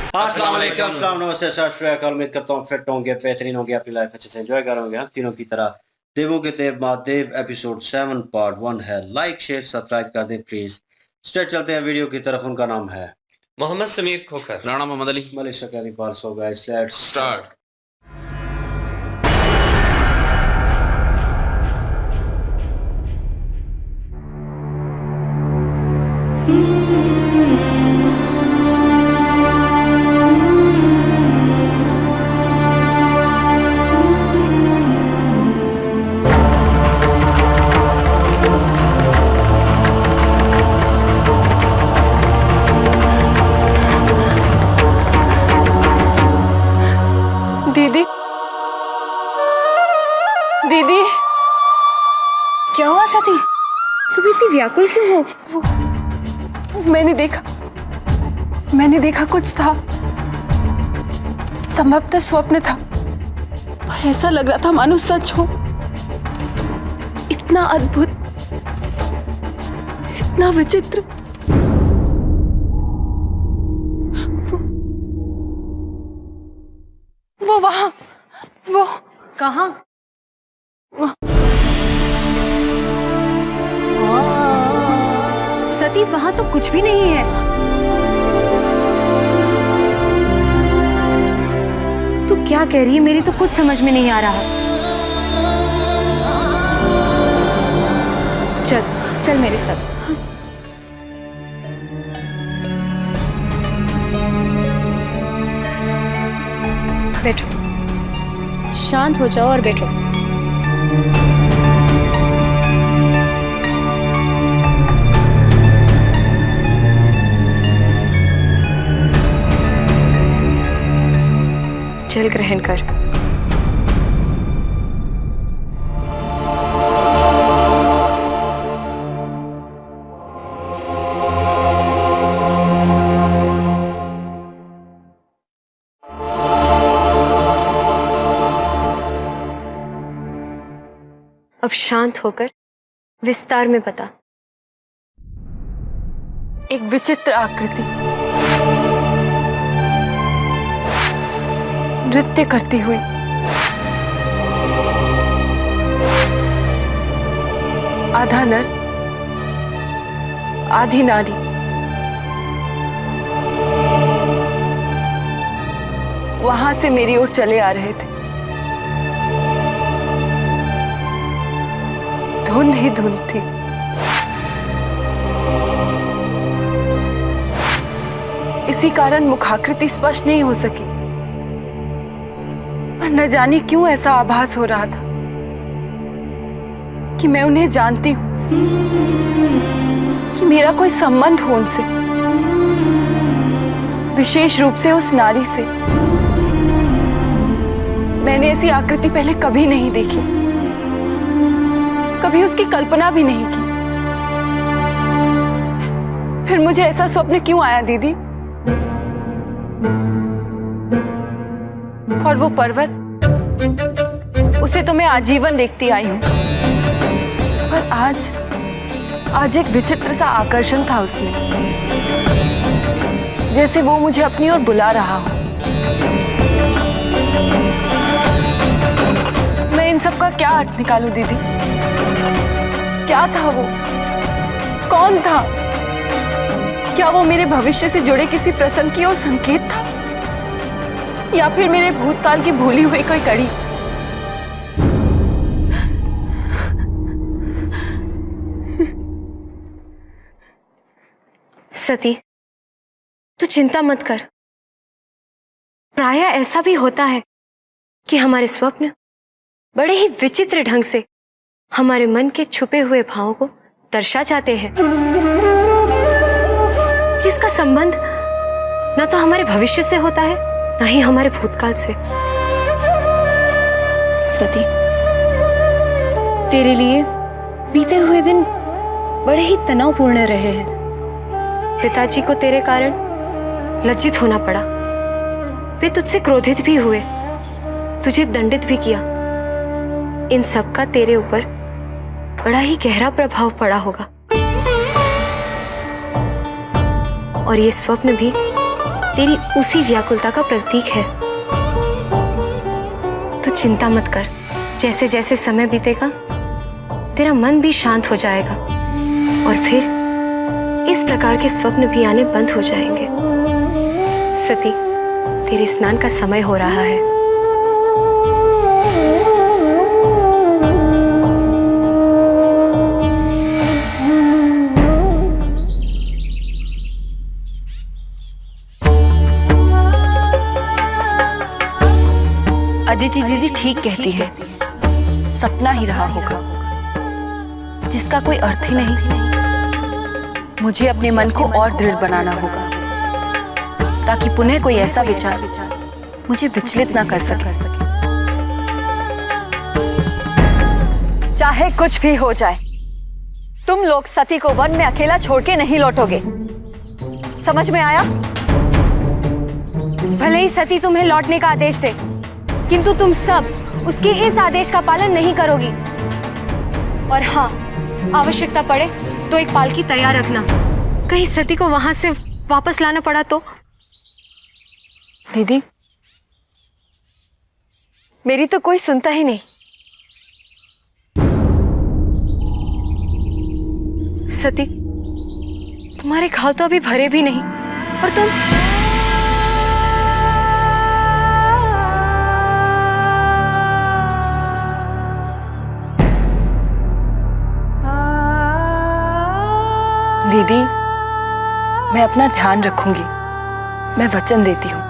अस्सलाम वालेकुम, अस्सलाम, नमस्ते, सत श्री अकाल। उम्मीद करता हूँ फिट होंगे, बेहतरीन होंगे, अपनी लाइफ अच्छे से एंजॉय करोगे। हम तीनों की तरह देवों के देव महादेव एपिसोड 7 पार्ट 1 है। लाइक शेयर सब्सक्राइब कर दें प्लीज। स्ट्रेट चलते हैं वीडियो की तरफ। उनका नाम है मोहम्मद समीर खोखर, राणा मोहम्मद अली, मलिक सकरी पास हो गया। Let's start. दीदी, दीदी, क्या हुआ सती? तुम इतनी व्याकुल क्यों हो? मैंने देखा कुछ था। संभवतः स्वप्न था, पर ऐसा लग रहा था मानो सच हो। इतना अद्भुत, इतना विचित्र। वो वहां, वो कहाँ? सती, वहां तो कुछ भी नहीं है। तू क्या कह रही है? मेरी तो कुछ समझ में नहीं आ रहा। चल चल मेरे साथ। बैठो, शांत हो जाओ और बैठो। जल ग्रहण कर। अब शांत होकर विस्तार में बता। एक विचित्र आकृति नृत्य करती हुई, आधा नर आधी नारी, वहां से मेरी ओर चले आ रहे थे। धुंध ही धुंध थी। इसी कारण मुखाकृति स्पष्ट नहीं हो सकी, पर न जाने क्यों ऐसा आभास हो रहा था कि मैं उन्हें जानती हूं, कि मेरा कोई संबंध हो उनसे, विशेष रूप से उस नारी से। मैंने ऐसी आकृति पहले कभी नहीं देखी, कभी उसकी कल्पना भी नहीं की। फिर मुझे ऐसा स्वप्न क्यों आया दीदी? और वो पर्वत, उसे तो मैं आजीवन देखती आई हूं, पर आज एक विचित्र सा आकर्षण था उसमें, जैसे वो मुझे अपनी ओर बुला रहा हो। मैं इन सब का क्या अर्थ निकालूं दीदी? क्या था वो? कौन था? क्या वो मेरे भविष्य से जुड़े किसी प्रसंग की ओर संकेत था, या फिर मेरे भूतकाल की भूली हुई कोई कड़ी? सती, तू चिंता मत कर। प्रायः ऐसा भी होता है कि हमारे स्वप्न बड़े ही विचित्र ढंग से हमारे मन के छुपे हुए भावों को दर्शा जाते हैं, जिसका संबंध न तो हमारे भविष्य से होता है, न ही हमारे भूतकाल से। सती, तेरे लिए बीते हुए दिन बड़े ही तनावपूर्ण रहे हैं। पिताजी को तेरे कारण लज्जित होना पड़ा। वे तुझसे क्रोधित भी हुए, तुझे दंडित भी किया। इन सब का तेरे ऊपर बड़ा ही गहरा प्रभाव पड़ा होगा। और ये स्वप्न भी तेरी उसी व्याकुलता का प्रतीक है। तू चिंता मत कर, जैसे जैसे समय बीतेगा तेरा मन भी शांत हो जाएगा और फिर इस प्रकार के स्वप्न भी आने बंद हो जाएंगे। सती, तेरे स्नान का समय हो रहा है। अदिति दीदी ठीक कहती है, सपना ही रहा होगा जिसका कोई अर्थ ही नहीं। मुझे अपने मन को और दृढ़ बनाना होगा ताकि पुनः कोई ऐसा विचार मुझे विचलित ना कर सके। चाहे कुछ भी हो जाए, तुम लोग सती को वन में अकेला छोड़ के नहीं लौटोगे, समझ में आया? भले ही सती तुम्हें लौटने का आदेश दे, किंतु तुम सब उसके इस आदेश का पालन नहीं करोगी। और हाँ, आवश्यकता पड़े तो एक पालकी तैयार रखना, कहीं सती को वहां से वापस लाना पड़ा तो। दीदी, मेरी तो कोई सुनता ही नहीं। सती, तुम्हारे घाव तो अभी भरे भी नहीं और तुम दीदी, मैं अपना ध्यान रखूंगी, मैं वचन देती हूँ।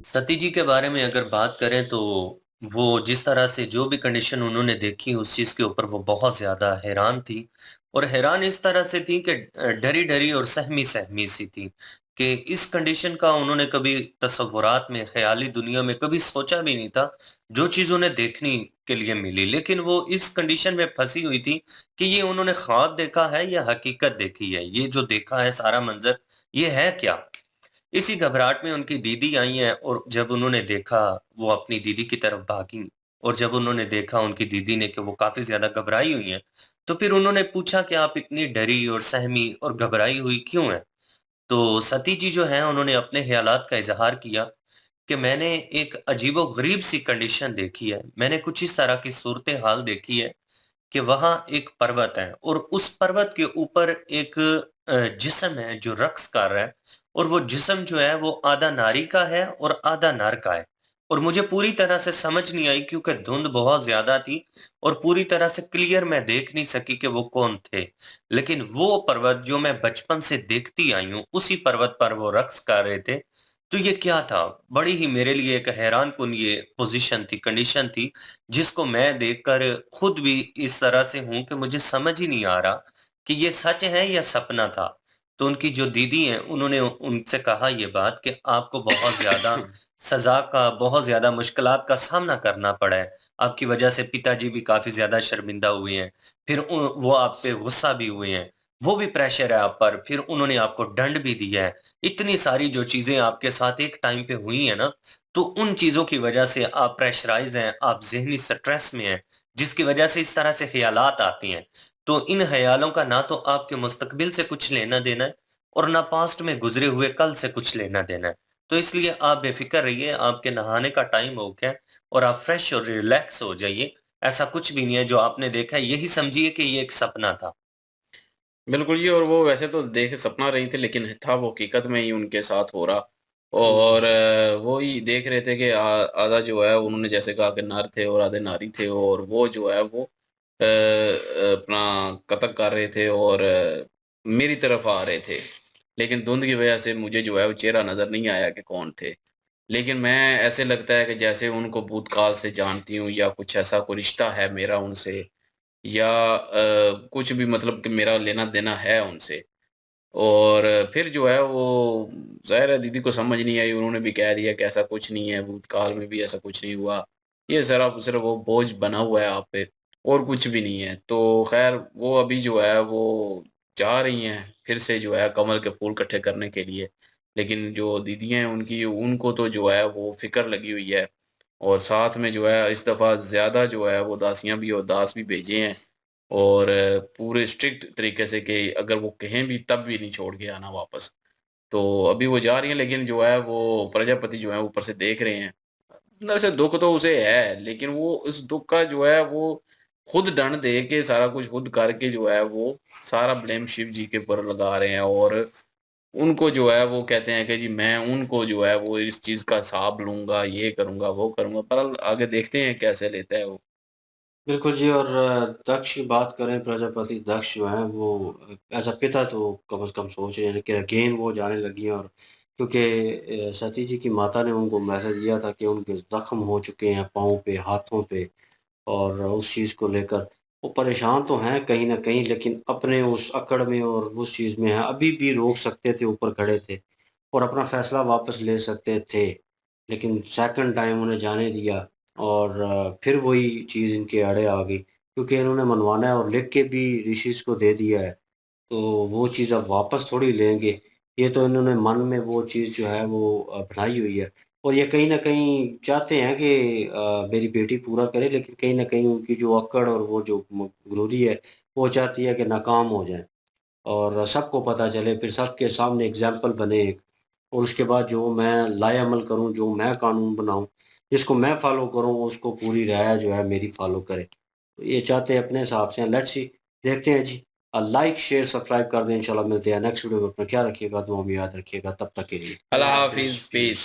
सती जी के बारे में अगर बात करें तो वो जिस तरह से जो भी कंडीशन उन्होंने देखी उस चीज के ऊपर वो बहुत ज्यादा हैरान थी और हैरान इस तरह से थी कि डरी डरी और सहमी सहमी सी थी कि इस कंडीशन का उन्होंने कभी तसव्वुरात में ख्याली दुनिया में कभी सोचा भी नहीं था जो चीज उन्हें देखने के लिए मिली, लेकिन वो इस कंडीशन में फंसी हुई थी कि ये उन्होंने ख्वाब देखा है या हकीकत देखी है, ये जो देखा है सारा मंजर ये है क्या। इसी घबराहट में उनकी दीदी आई हैं और जब उन्होंने देखा वो अपनी दीदी की तरफ भागी और जब उन्होंने देखा उनकी दीदी ने कि वो काफी ज्यादा घबराई हुई हैं, तो फिर उन्होंने पूछा कि आप इतनी डरी और सहमी और घबराई हुई क्यों हैं। तो सती जी जो हैं उन्होंने अपने ख्यालात का इजहार किया कि मैंने एक अजीबो-गरीब सी कंडीशन देखी है। मैंने कुछ इस तरह की सूरत-ए-हाल देखी है कि वहाँ एक पर्वत है और उस पर्वत के ऊपर एक जिस्म है जो रक्स कर रहा है और वो जिस्म जो है वो आधा नारी का है और आधा नर का है। और मुझे पूरी तरह से समझ नहीं आई क्योंकि धुंध बहुत ज़्यादा थी और पूरी तरह से क्लियर मैं देख नहीं सकी कि वो कौन थे। लेकिन वो पर्वत जो मैं बचपन से देखती आई हूँ, उसी पर्वत पर वो रक्स कर रहे थे। तो ये क्या था? बड़ी ही मेरे लिए एक हैरान-कुन ये पोज़ीशन थी, कंडीशन थी, जिसको मैं देखकर खुद भी इस तरह से हूँ कि मुझे समझ ही नहीं आ रहा कि ये सच है या सपना था। तो उनकी जो दीदी हैं, उन्होंने उनसे कहा ये बात कि आपको बहुत ज़्यादा सज़ा का, बहुत ज़्यादा मुश्किलात का सामना करना पड़ा है। आपकी वजह से पिताजी भी काफ़ी ज़्यादा शर्मिंदा हुए हैं। फिर वो आप पे गुस्सा भी हुए हैं। वो भी प्रेशर है आप पर, फिर उन्होंने आपको दंड भी दिया है। इतनी सारी जो चीज़ें आपके साथ एक टाइम पे हुई हैं ना, तो उन चीज़ों की वजह से आप प्रेशराइज़ हैं, आप ज़हनी स्ट्रेस में हैं, जिसकी वजह से इस तरह से ख़यालात आती हैं। तो इन ख़यालों का ना तो आपके मुस्तकबिल से कुछ लेना-देना है और ना पास्ट में गुज़रे हुए कल से कुछ लेना-देना है। तो इसलिए आप बेफ़िक्र रहिए, आपके नहाने का टाइम हो गया है और आप फ्रेश और रिलैक्स हो जाइए। ऐसा कुछ भी नहीं है जो आपने देखा है, यही समझिए कि ये एक सपना था। बिल्कुल जी। और वो वैसे तो देख सपना रही थी लेकिन था वो हकीकत में ही उनके साथ हो रहा। और वो ही देख रहे थे कि आधा जो है उन्होंने जैसे कहा कि नर थे और आधे नारी थे और वो जो है वो अपना कत्ल कर रहे थे और मेरी तरफ आ रहे थे। लेकिन धुंध की वजह से मुझे जो है वो चेहरा नज़र नहीं आया कि कौन थे। लेकिन मैं ऐसे लगता है कि जैसे उनको भूतकाल से जानती हूँ या कुछ ऐसा कोई रिश्ता है मेरा उनसे या कुछ भी मतलब कि मेरा लेना-देना है उनसे। और फिर जो है वो ज़ाहिर है दीदी को समझ नहीं आई, उन्होंने भी कह दिया कि ऐसा कुछ नहीं है, भूतकाल में भी ऐसा कुछ नहीं हुआ। ये सिर्फ़ वो बोझ बना हुआ है आप पे और कुछ भी नहीं है। तो ख़ैर वो अभी जो है वो जा रही हैं फिर से जो है कमल के फूल इकट्ठे करने के लिए। लेकिन जो दीदियाँ हैं उनकी उनको तो जो है वो फ़िक्र लगी हुई है और साथ में जो है इस दफ़ा ज़्यादा जो है वो दासियाँ भी और दास भी भेजे हैं। और पूरे स्ट्रिक्ट तरीके से कि अगर वो कहें भी तब भी नहीं छोड़ के आना वापस। तो अभी वो जा रही हैं लेकिन जो है वो प्रजापति जो है ऊपर से देख रहे हैं। अंदर से दुःख तो उसे है लेकिन वो उस दुःख का जो है वो खुद दंड दे के सारा कुछ खुद करके जो है वो सारा ब्लेम शिव जी के ऊपर लगा रहे हैं और उनको जो है वो कहते हैं कि जी मैं उनको जो है वो इस चीज़ का हिसाब लूँगा, ये करूँगा, वो करूँगा। पर आगे देखते हैं कैसे लेता है वो। बिल्कुल जी। और दक्ष की बात करें, प्रजापति दक्ष जो हैं वो एज़ अ पिता तो कम से कम सोच रहे हैं कि अगेन वो जाने लगी हैं। और क्योंकि सती जी की माता ने उनको मैसेज दिया था कि उनके ज़ख्म हो चुके हैं पाँव पे, हाथों पे, और उस चीज़ को लेकर वो परेशान तो हैं कहीं न कहीं, लेकिन अपने उस अकड़ में और उस चीज़ में हैं। अभी भी रोक सकते थे, ऊपर खड़े थे और अपना फ़ैसला वापस ले सकते थे, लेकिन सेकंड टाइम उन्हें जाने दिया। और फिर वही चीज़ इनके आड़े आ गई, क्योंकि इन्होंने मनवाना है और लिख के भी ऋषिज़ को दे दिया है, तो वो चीज़ अब वापस थोड़ी लेंगे। ये तो इन्होंने मन में वो चीज़ जो है वो बनाई हुई है। और ये कहीं न कहीं चाहते हैं कि मेरी बेटी पूरा करे, लेकिन कहीं न कहीं उनकी जो अकड़ और वो जो गुरूरी है, वो चाहती है कि नाकाम हो जाएँ और सबको पता चले, फिर सबके सामने एग्ज़ाम्पल बने एक। और उसके बाद जो मैं लाए-अमल करूँ, जो मैं कानून बनाऊँ, जिसको मैं फ़ॉलो करूँ, उसको पूरी रियाया जो है मेरी फ़ॉलो करे। तो ये चाहते हैं अपने हिसाब से, लेट्स सी, देखते हैं जी। लाइक, शेयर, सब्सक्राइब कर दें। इंशाल्लाह मिलते हैं नेक्स्ट वीडियो में। अपना ख्याल रखिएगा, दुआ में याद रखिएगा। तब तक के लिए अल्लाह अल्लाह हाफ़िज़, हाफ़िज़, पीस। पीस।